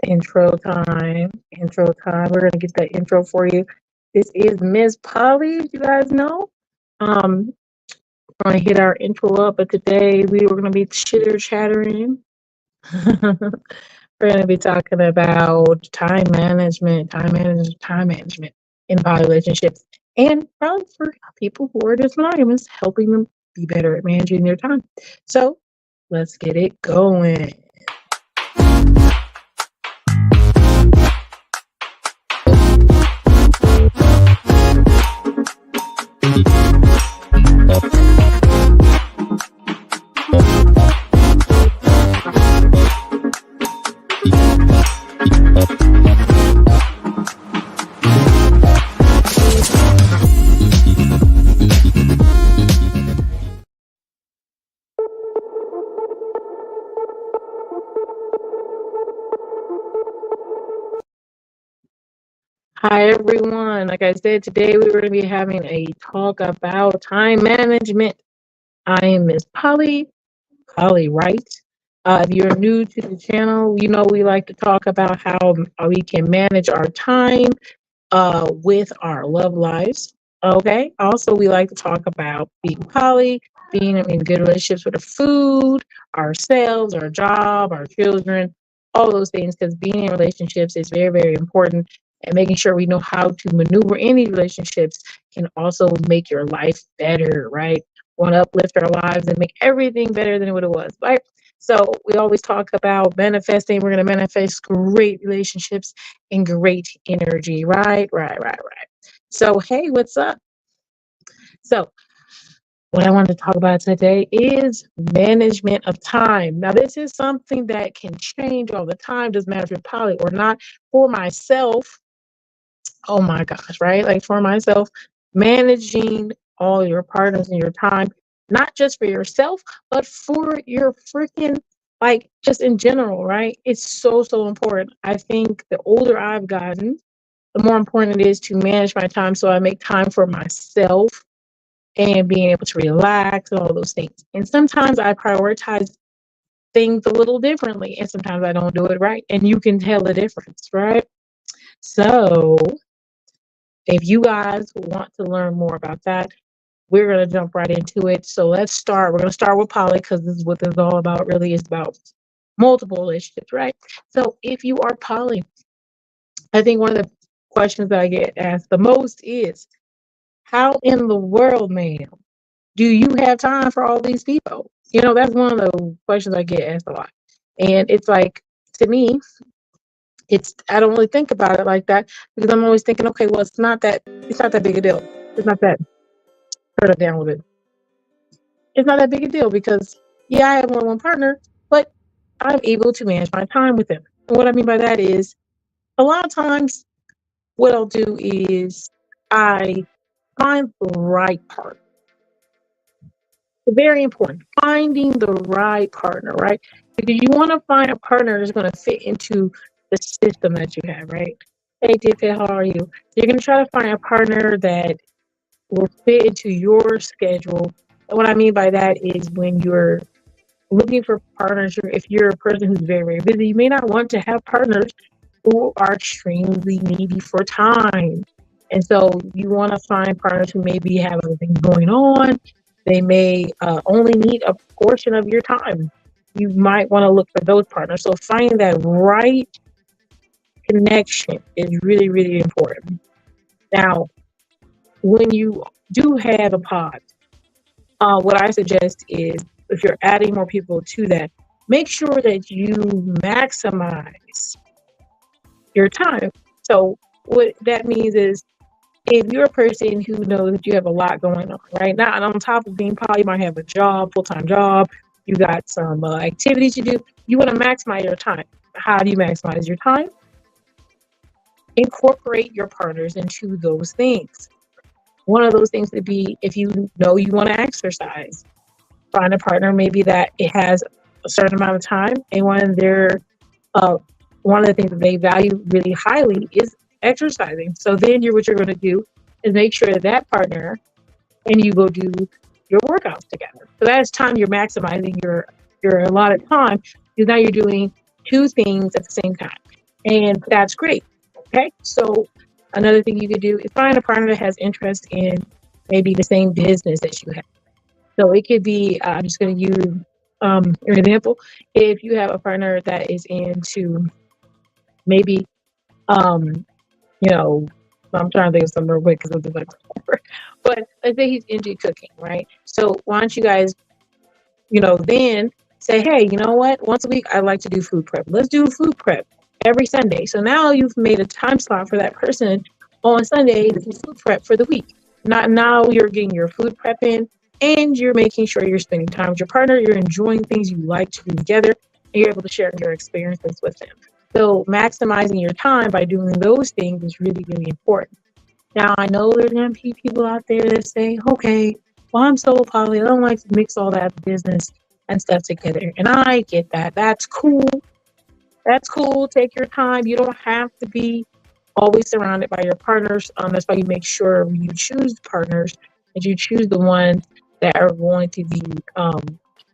Intro time. Intro time. We're gonna get that intro for you. This is Miss Polly, if you guys know. Um, we're gonna hit our intro up, but today we were gonna be chitter chattering. We're gonna be talking about time management, time management in poly relationships, and probably for people who are just monogamous, helping them be better at managing their time. So let's get it going. Hi, everyone. Like I said, today we were going to be having a talk about time management. I am Miss Polly, Polly Wright. If you're new to the channel, you know we like to talk about how we can manage our time with our love lives. Okay. Also, we like to talk about being poly, being in good relationships with the food, ourselves, our job, our children, all those things. Because being in relationships is very, very important. And making sure we know how to maneuver in these relationships can also make your life better, right? Want to uplift our lives and make everything better than what it was, right? So we always talk about manifesting. We're going to manifest great relationships and great energy. Right. So, hey, what's up? So, what I wanted to talk about today is management of time. Now, this is something that can change all the time. Doesn't matter if you're poly or not. For myself, oh my gosh, right? Like for myself, managing all your partners and your time, not just for yourself, but for your freaking, like, just in general, right? It's so, so important. I think the older I've gotten, the more important it is to manage my time so I make time for myself and being able to relax and all those things. And sometimes I prioritize things a little differently, and sometimes I don't do it right. And you can tell the difference, right? So, if you guys want to learn more about that, we're going to jump right into it. So, let's start. We're going to start with poly because this is what this is all about, really, is about multiple relationships, right? So, if you are poly, I think one of the questions that I get asked the most is, how in the world, ma'am, do you have time for all these people? You know, that's one of the questions I get asked a lot. And it's like, to me, it's I don't really think about it like that because I'm always thinking, okay, well, it's not that big a deal. It's not that turn it down a little bit. It's not that big a deal because yeah, I have more than one partner, but I'm able to manage my time with them. And what I mean by that is a lot of times what I'll do is I find the right partner. Very important. Finding the right partner, right? Because you want to find a partner that's going to fit into the system that you have, right? Hey, Tiffany, how are you? You're going to try to find a partner that will fit into your schedule. And what I mean by that is when you're looking for partners, if you're a person who's very, very busy, you may not want to have partners who are extremely needy for time. And so you want to find partners who maybe have other things going on. They may only need a portion of your time. You might want to look for those partners. So finding that right connection is really, really important. Now, when you do have a pod, what I suggest is if you're adding more people to that, make sure that you maximize your time. So what that means is if you're a person who knows that you have a lot going on, right? Now, and on top of being poly, you might have a job, full-time job, you got some activities to do. You want to maximize your time. How do you maximize your time? Incorporate your partners into those things. One of those things would be if you know you want to exercise, find a partner maybe that it has a certain amount of time, and uh, one of the things that they value really highly is exercising. So then what you're going to do is make sure that partner and you go do your workouts together. So that's time you're maximizing your allotted time because now you're doing two things at the same time. And that's great. Okay. So another thing you could do is find a partner that has interest in maybe the same business that you have. So it could be, I'm just going to use an example. If you have a partner that is into maybe, um, you know, I'm trying to think of something real quick because it's like, but let's say he's into cooking, right? So why don't you guys, then say, hey, you know what? Once a week, I like to do food prep. Let's do food prep every Sunday. So now you've made a time slot for that person on Sunday to do food prep for the week. Not now you're getting your food prep in and you're making sure you're spending time with your partner. You're enjoying things you like to do together and you're able to share your experiences with them. So maximizing your time by doing those things is really, really important. Now, I know there's going to be people out there that say, okay, well, I'm so poly. I don't like to mix all that business and stuff together. And I get that. That's cool. That's cool. Take your time. You don't have to be always surrounded by your partners. That's why you make sure when you choose partners that you choose the ones that are going to be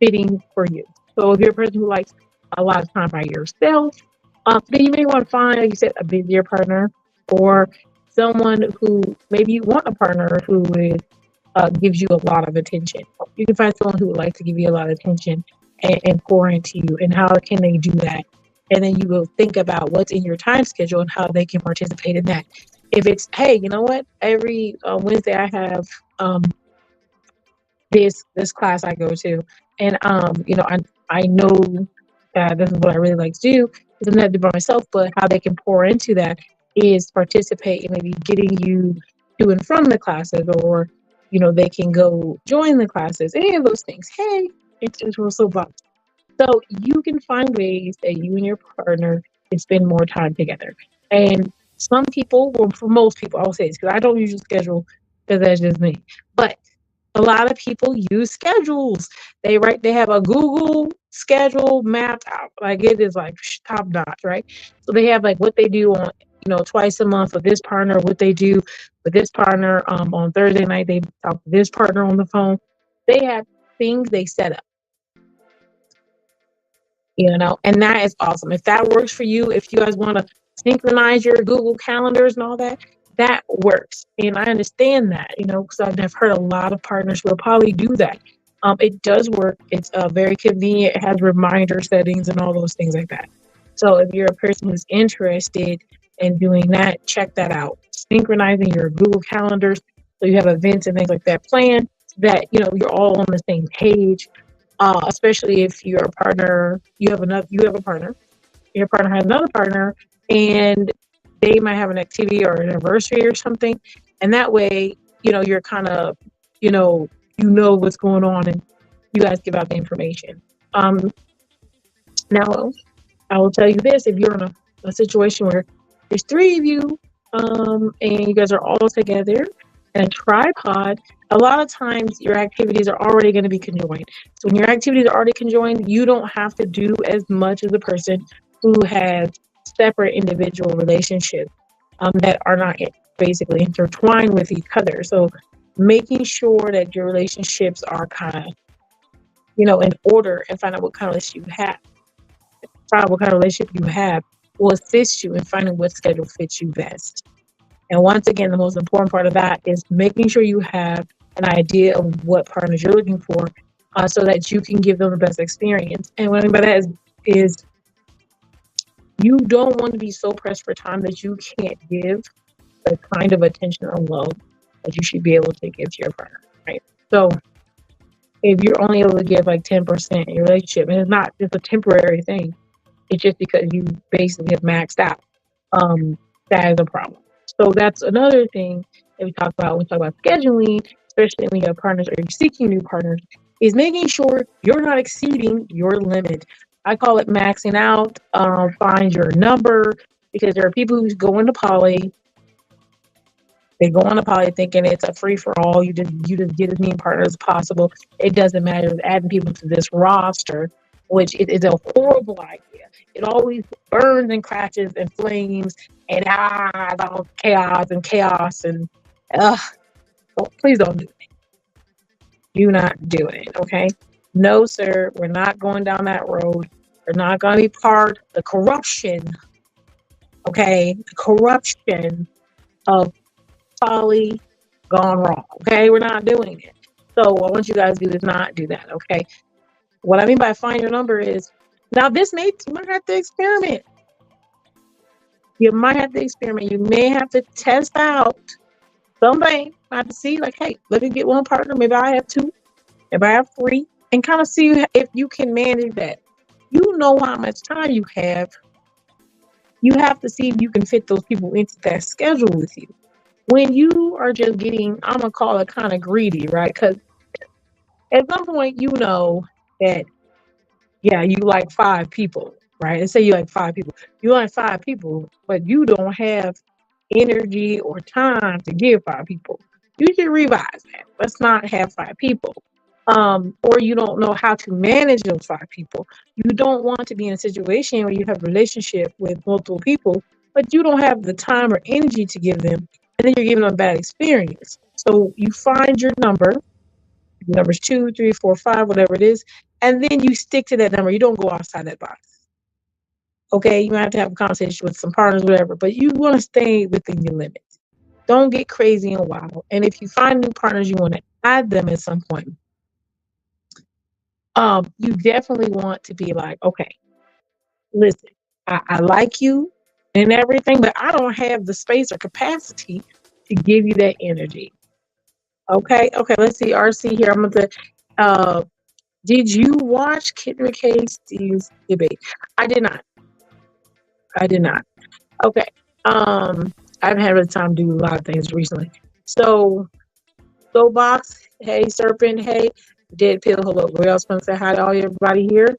fitting for you. So if you're a person who likes a lot of time by yourself, then you may want to find, like you said, a busier partner or someone who maybe you want a partner who is gives you a lot of attention. You can find someone who would like to give you a lot of attention and pour into you. And how can they do that? And then you will think about what's in your time schedule and how they can participate in that. If it's, hey, you know what? Every Wednesday I have um, this class I go to, and I know that this is what I really like to do. Is I'm not do by myself, but how they can pour into that is participate in maybe getting you to and from the classes, or they can go join the classes, any of those things. Hey, it's real so fun. So you can find ways that you and your partner can spend more time together. And some people, well, for most people, I'll say this because I don't usually schedule because that's just me. But a lot of people use schedules. They have a Google schedule mapped out. Like it is like top notch, right? So they have like what they do on, twice a month with this partner, what they do with this partner. On Thursday night, they talk to this partner on the phone. They have things they set up, and that is awesome. If that works for you, if you guys want to synchronize your Google calendars and all that, that works. And I understand that, because I've heard a lot of partners will probably do that. It does work. It's very convenient. It has reminder settings and all those things like that. So if you're a person who's interested in doing that, check that out. Synchronizing your Google calendars so you have events and things like that planned so that you're all on the same page. Especially if you're a partner, you have a partner, your partner has another partner, and they might have an activity or an anniversary or something, and that way, you're kind of, what's going on, and you guys give out the information. Now, I will tell you this: if you're in a situation where there's three of you, and you guys are all together in a tripod, a lot of times your activities are already going to be conjoined. So when your activities are already conjoined, you don't have to do as much as a person who has separate individual relationships that are not basically intertwined with each other. So making sure that your relationships are kind of, in order, and find out what kind of relationship you have. Find out what kind of relationship you have will assist you in finding what schedule fits you best. And once again, the most important part of that is making sure you have an idea of what partners you're looking for, so that you can give them the best experience. And what I mean by that is you don't want to be so pressed for time that you can't give the kind of attention or love that you should be able to give to your partner, right? So if you're only able to give like 10% in your relationship, and it's not just a temporary thing, it's just because you basically have maxed out, that is a problem. So that's another thing that we talk about when we talk about scheduling, especially when you have partners or you're seeking new partners, is making sure you're not exceeding your limit. I call it maxing out. Find your number, because there are people who go into poly. They go on a poly thinking it's a free for all. You just get as many partners as possible. It doesn't matter. It's adding people to this roster, which is a horrible idea. It always burns and crashes and flames and it's all chaos and please don't do it. Do not do it. Okay. No, sir. We're not going down that road. We're not going to be part of the corruption Okay, the corruption of poly gone wrong. Okay, we're not doing it. So what I want you guys to do is not do that. Okay, what I mean by find your number is now this may you might have to experiment. You might have to experiment. You may have to test out somebody. I have to see like, hey, let me get one partner. Maybe I have two. Maybe I have three, and kind of see if you can manage that. You know how much time you have. You have to see if you can fit those people into that schedule with you. When you are just getting, I'm gonna call it kind of greedy, right? Because at some point you know that yeah, you like five people, right? Let's say you like five people. You like five people, but you don't have energy or time to give five people. You should revise that. Let's not have five people. Or you don't know how to manage those five people. You don't want to be in a situation where you have a relationship with multiple people, but you don't have the time or energy to give them, and then you're giving them a bad experience. So you find your number, numbers two, three, four, five, whatever it is, and then you stick to that number. You don't go outside that box. Okay, you might have to have a conversation with some partners, whatever, but you want to stay within your limits. Don't get crazy and wild. And if you find new partners, you want to add them at some point. You definitely want to be like, okay, listen, I like you and everything, but I don't have the space or capacity to give you that energy. Okay, let's see, RC here. I'm gonna did you watch Kid Casy's debate? I did not. I did not. Okay. I haven't had the time to do a lot of things recently. So, Box, hey, Serpent, hey, Dead Pill, hello. We else want to say hi to all everybody here.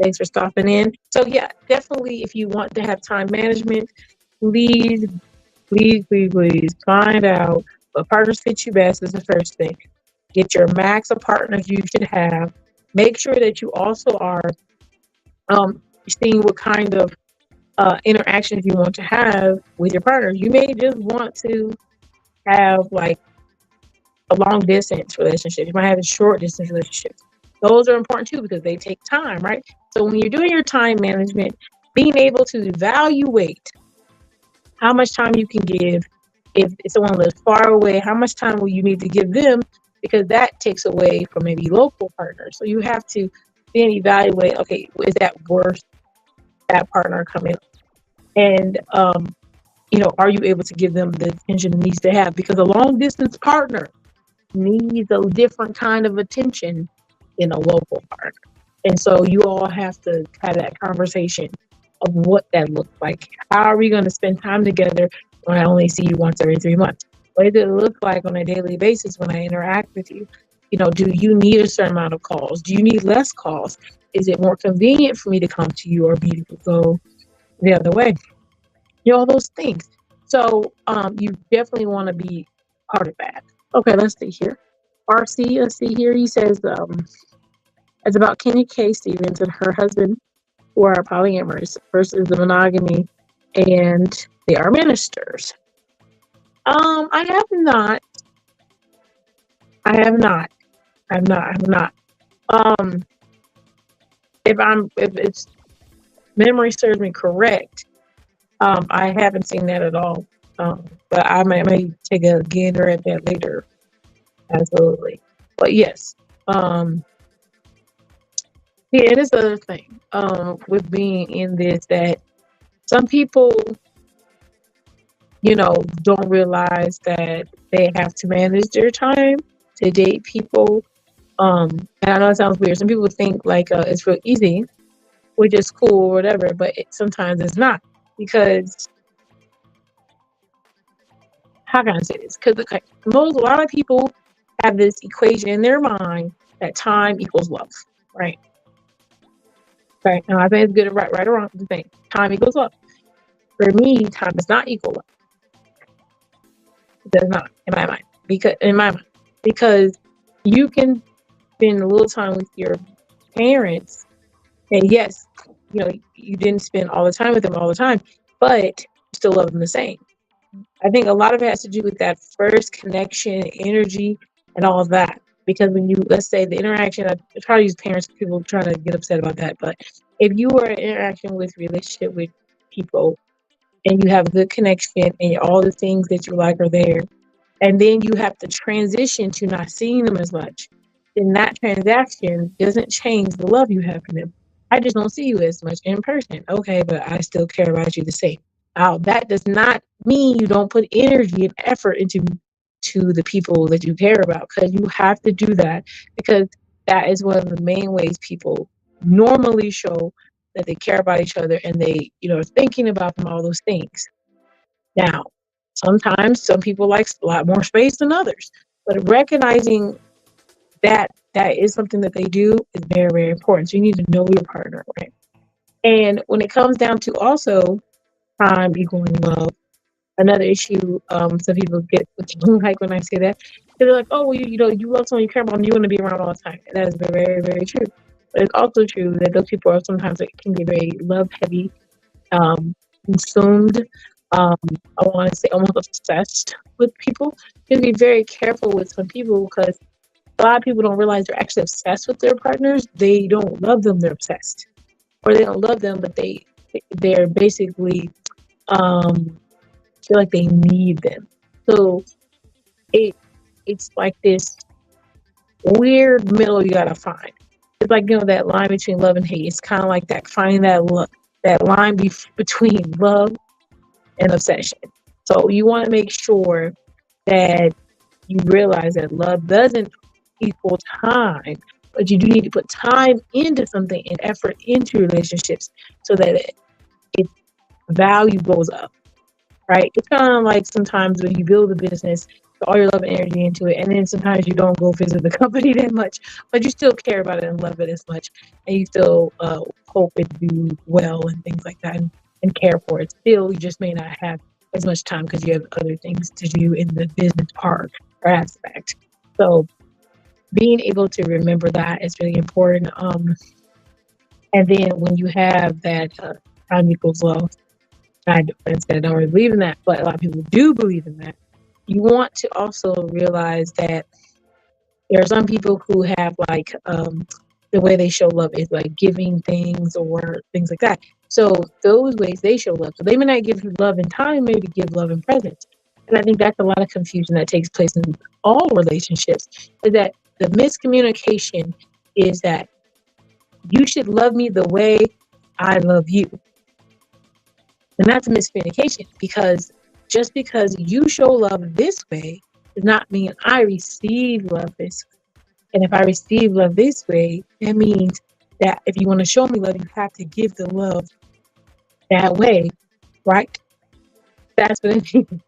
Thanks for stopping in. So, yeah, definitely if you want to have time management, please, please find out what partners fit you best is the first thing. Get your max of partners you should have. Make sure that you also are seeing what kind of interactions you want to have with your partner. You may just want to have like a long distance relationship. You might have a short distance relationship. Those are important too because they take time, right? So when you're doing your time management, being able to evaluate how much time you can give if someone lives far away, how much time will you need to give them? Because that takes away from maybe local partners. So you have to then evaluate, okay, is that worth that partner coming? And are you able to give them the attention it needs to have? Because a long distance partner needs a different kind of attention than a local partner. And so you all have to have that conversation of what that looks like. How are we going to spend time together when I only see you once every 3 months? What does it look like on a daily basis when I interact with you? Do you need a certain amount of calls? Do you need less calls? Is it more convenient for me to come to you or me to go the other way? All those things. So you definitely want to be part of that. Okay, let's see here. RC, let's see here. He says it's about Kenny K. Stevens and her husband who are polyamorous versus the monogamy, and they are ministers. I have not. I have not. I have not. Um, if it's memory serves me correct, I haven't seen that at all. But I may take a gander at that later. Absolutely. But yes. Yeah, it is the other thing. With being in this that some people, don't realize that they have to manage their time to date people. And I know it sounds weird. Some people think like it's real easy, which is cool or whatever, but sometimes it's not because how can I say this? Because a lot of people have this equation in their mind that time equals love, right? Right. Now I think it's good, right or wrong. The thing, time equals love. For me, time does not equal love. It does not, in my mind, because you can spend a little time with your parents, and yes, you didn't spend all the time with them all the time, but you still love them the same. I think a lot of it has to do with that first connection, energy, and all of that. Because when let's say the interaction, I try to use parents, people try to get upset about that, but if you were in interaction with relationship with people and you have a good connection and all the things that you like are there, and then you have to transition to not seeing them as much, then that transaction doesn't change the love you have for them. I just don't see you as much in person. Okay, but I still care about you the same. Now, that does not mean you don't put energy and effort into to the people that you care about, because you have to do that, because that is one of the main ways people normally show that they care about each other and they, are thinking about them, all those things. Now, sometimes some people like a lot more space than others, but recognizing that that is something that they do is very, very important. So you need to know your partner, right? And when it comes down to also time equaling love, another issue some people get like when I say that, they're like, oh, well, you love someone you care about and you want to be around all the time. And that is very, very, very true. But it's also true that those people are sometimes like, can get very love heavy, consumed. Um, I want to say almost obsessed with people. You have to be very careful with some people, because a lot of people don't realize they're actually obsessed with their partners. They don't love them; they're obsessed, or they don't love them, but they're basically um, feel like they need them. So it it's like this weird middle you gotta find. It's like that line between love and hate. It's kind of like that, finding that line between love and obsession. So you want to make sure that you realize that love doesn't equal time, but you do need to put time into something and effort into relationships so that its value goes up, right? It's kind of like sometimes when you build a business, put all your love and energy into it, and then sometimes you don't go visit the company that much, but you still care about it and love it as much, and you still hope it do well and things like that, and care for it. Still, you just may not have as much time because you have other things to do in the business part or aspect. So being able to remember that is really important. And then when you have that time equals love, I don't really believe in that, but a lot of people do believe in that. You want to also realize that there are some people who have like the way they show love is like giving things or things like that. So those ways they show love. So they may not give you love in time, maybe give love in presence. And I think that's a lot of confusion that takes place in all relationships. Is that the miscommunication is that you should love me the way I love you. And that's a miscommunication, because just because you show love this way does not mean I receive love this way. And if I receive love this way, that means that if you want to show me love, you have to give the love that way, right? That's what it means.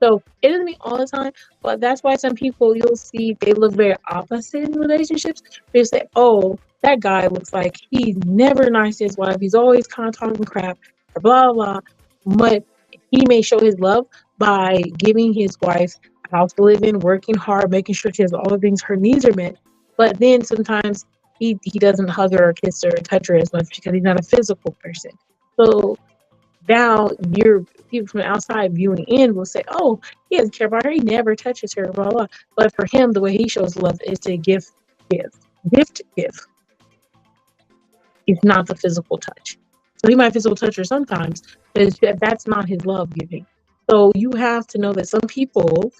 So it doesn't mean all the time, but that's why some people you'll see they look very opposite in relationships. They say, oh, that guy looks like he's never nice to his wife. He's always kind of talking crap, or blah, blah. But he may show his love by giving his wife a house to live in, working hard, making sure she has all the things her needs are met. But then sometimes he doesn't hug her or kiss her or touch her as much because he's not a physical person. So now your people from the outside viewing in will say, oh, he doesn't care about her, he never touches her, blah blah. But for him, the way he shows love is to give. Give. It's not the physical touch. So he might physical touch her sometimes, but that's not his love giving. So you have to know that some people,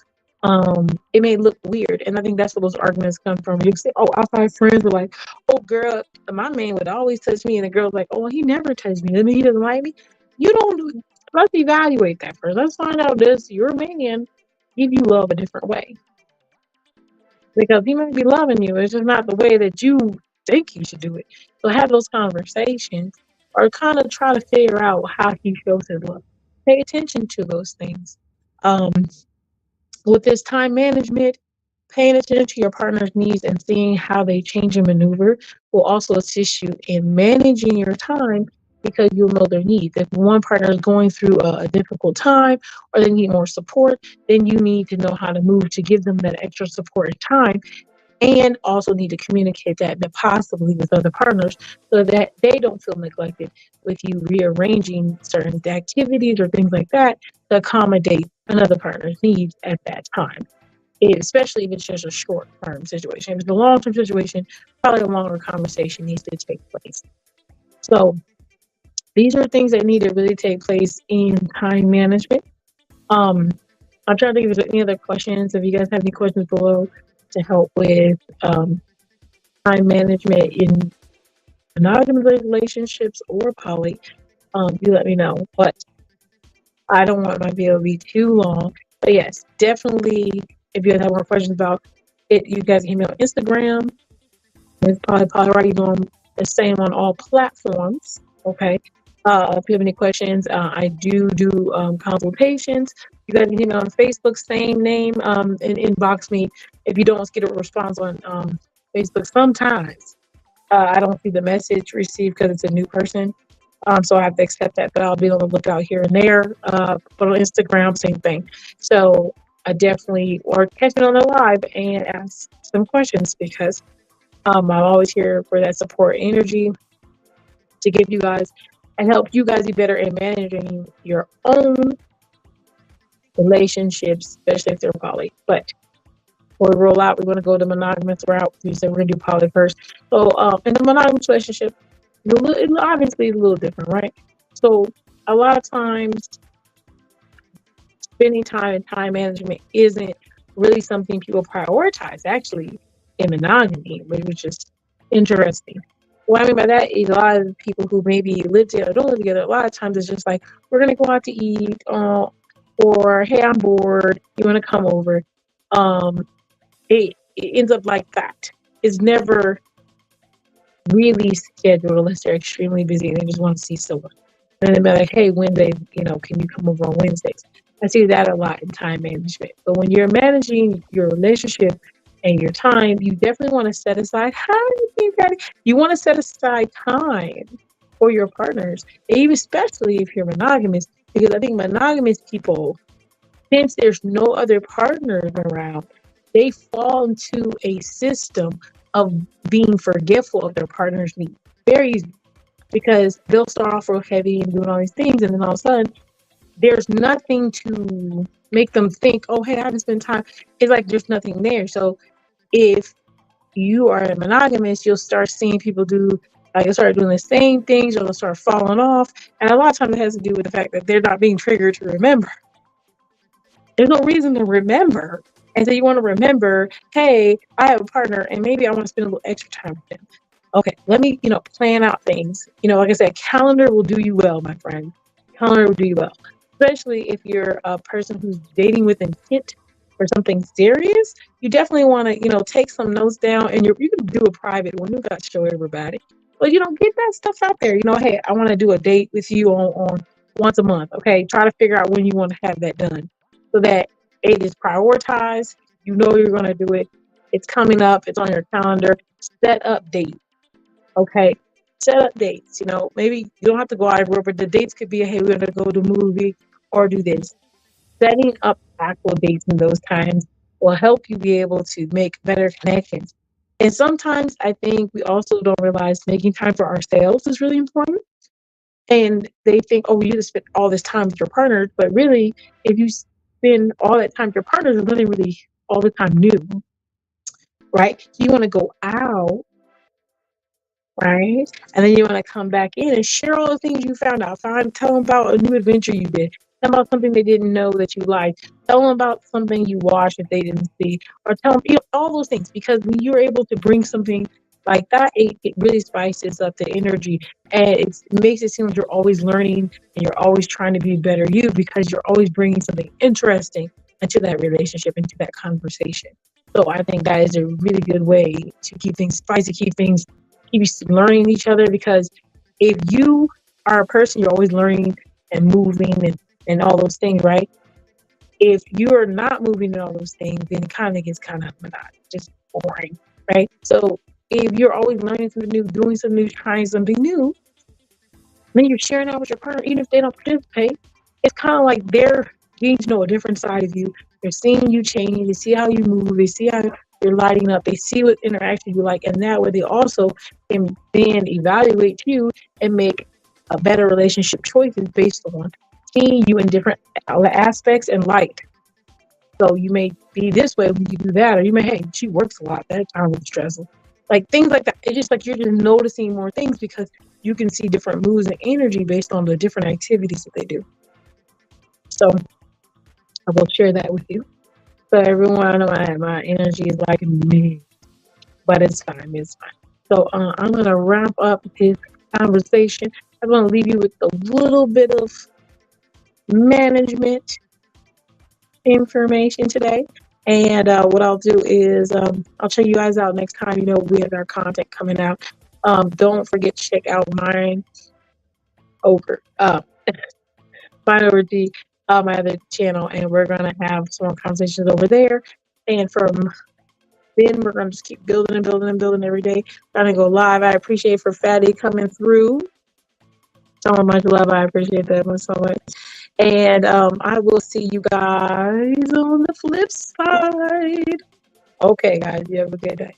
it may look weird, and I think that's where those arguments come from. You say, oh, outside friends were like, oh girl, my man would always touch me, and the girl's like, oh, he never touched me, I mean he doesn't like me. You don't. Let's evaluate that first. Let's find out, does your man give you love a different way? Because he might be loving you, it's just not the way that you think you should do it. So have those conversations, or kind of try to figure out how he shows his love. Pay attention to those things. Um, with this time management, paying attention to your partner's needs and seeing how they change and maneuver will also assist you in managing your time, because you'll know their needs. If one partner is going through a difficult time or they need more support, then you need to know how to move to give them that extra support and time, and also need to communicate that, but possibly with other partners, so that they don't feel neglected with you rearranging certain activities or things like that to accommodate another partner's needs at that time. Especially if it's just a short term situation. If it's a long term situation, probably a longer conversation needs to take place. So These are things that need to really take place in time management. Um, I'm trying to think if there's any other questions. If you guys have any questions below to help with time management in monogamous relationships or poly, you let me know. But I don't want my video to be too long. But yes, definitely, if you guys have more questions about it, you guys can hit me on Instagram. It's probably already doing the same on all platforms. Okay. If you have any questions, I do consultations. You guys can hit me on Facebook, same name, and inbox me if you don't get a response on Facebook. Sometimes I don't see the message received because it's a new person. So I have to accept that, but I'll be on the lookout here and there. But on Instagram, same thing. So I definitely, or catch me on the live and ask some questions because I'm always here for that support energy to give you guys and help you guys be better in managing your own relationships, especially if they're poly. But before we roll out, we want to go the monogamous route. We said we're going to do poly first. So in the monogamous relationship, it's obviously a little different, right? So a lot of times spending time and time management isn't really something people prioritize actually in monogamy, which is interesting. What I mean by that is a lot of people who maybe live together, don't live together, a lot of times it's just like, we're going to go out to eat, or hey, I'm bored, you want to come over. It ends up like that. It's never really scheduled unless they're extremely busy and they just want to see someone. And then they're like, hey, Wednesday, can you come over on Wednesdays? I see that a lot in time management. But when you're managing your relationship and your time, you definitely want to set aside. How do you think that you want to set aside time for your partners, even especially if you're monogamous? Because I think monogamous people, since there's no other partners around, they fall into a system of being forgetful of their partner's needs very easy because they'll start off real heavy and doing all these things, and then all of a sudden there's nothing to make them think, oh, hey, I haven't spent time. It's like there's nothing there. So if you are a monogamous, you'll start seeing people do, like, they'll start doing the same things, or they'll start falling off. And a lot of times it has to do with the fact that they're not being triggered to remember. There's no reason to remember. And so you want to remember, hey, I have a partner and maybe I want to spend a little extra time with them. Okay, let me, plan out things. Like I said, calendar will do you well, my friend. Calendar will do you well. Especially if you're a person who's dating with intent for something serious, you definitely want to, take some notes down, and you can do a private one. You got to show everybody. But get that stuff out there. Hey, I want to do a date with you on once a month. Okay, try to figure out when you want to have that done, so that it is prioritized. You know you're going to do it. It's coming up. It's on your calendar. Set up dates. Okay. Set up dates. Maybe you don't have to go out everywhere, but the dates could be, hey, we're going to go to a movie or do this. Setting up actual dates in those times will help you be able to make better connections. And sometimes I think we also don't realize making time for ourselves is really important. And they think, oh, you just spend all this time with your partner. But really, if you spend all that time with your partner, is really all the time new, right? You want to go out, right? And then you want to come back in and share all the things you found out. Tell them about a new adventure you did. Tell them about something they didn't know that you liked. Tell them about something you watched that they didn't see. Or tell them, all those things. Because when you're able to bring something like that, it really spices up the energy. And it makes it seem like you're always learning and you're always trying to be better you, because you're always bringing something interesting into that relationship, into that conversation. So I think that is a really good way to keep things spicy, keep you learning each other, because if you are a person, you're always learning and moving and all those things, right? If you're not moving in all those things, then it kind of gets kind of monotonous, just boring, right? So if you're always learning something new, doing something new, trying something new, then you're sharing that with your partner, even if they don't participate. It's kind of like they're getting to know a different side of you. They're seeing you change. They see how you move. They see how you're lighting up. They see what interaction you like, and that way they also can then evaluate you and make a better relationship choices based on seeing you in different aspects and light. So you may be this way when you do that, or you may, hey, she works a lot. That time was stressful. like things like that. It's just like you're just noticing more things because you can see different moods and energy based on the different activities that they do. So I will share that with you. So everyone, I know my energy is like me, but it's fine. It's fine. So I'm gonna wrap up this conversation. I'm gonna leave you with a little bit of management information today. And what I'll do is I'll check you guys out next time. You know, we have our content coming out. Don't forget to check out mine over mine over the my other channel, and we're gonna have some conversations over there. And from then we're gonna just keep building and building and building every day. Trying to go live. I appreciate for Fatty coming through. So much love. I appreciate that one so much. And I will see you guys on the flip side. Okay, guys, you have a good day.